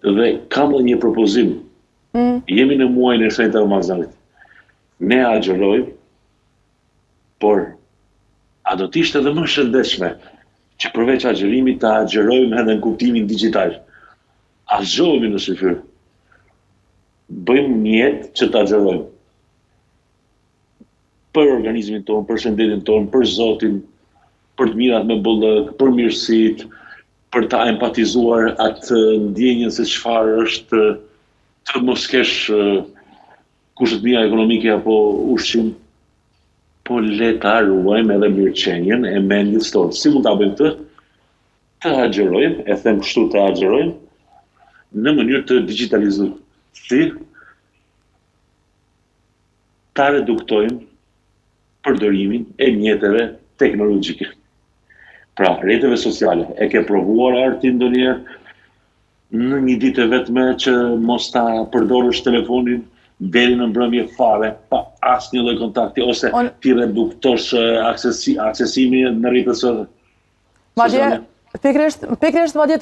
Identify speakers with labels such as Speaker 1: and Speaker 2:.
Speaker 1: Dhe kam dhe një propozim. Jemi në muajin e shenjtë të Ramazanit. Ne agjerojmë, por a do t'ishte edhe më shëndetshme që përveç agjerimit të agjerojmë edhe në kuptimin digital. Agjerohemi në shifër. Bëjmë mjetë që të agjerojmë. Për organizmin tonë, për shëndetin tonë, për Zotin, për të mirat me bollëk, për mirësit, për ta empatizuar atë ndjenjën se çfarë është të mos kesh kushtëmia ekonomike apo ushqim, po le ta ruajmë edhe mirëqenien e mendjes tonë. Si mund ta bëjmë këtë? Të agjerojmë, e them kështu, të agjerojmë në mënyrë të digitalizuar. Si ta reduktojmë përdorimin e mjeteve teknologjike. Pra, rrjeteve sociale, e ke provuar Arti ndonjëherë në një ditë vetme që mos ta përdorësh telefonin deri në mbrëmje fare, pa asnjë lloj kontakti, ose ti reduktosh aksesimin në rrjetet sociale?
Speaker 2: Madje pikërisht madje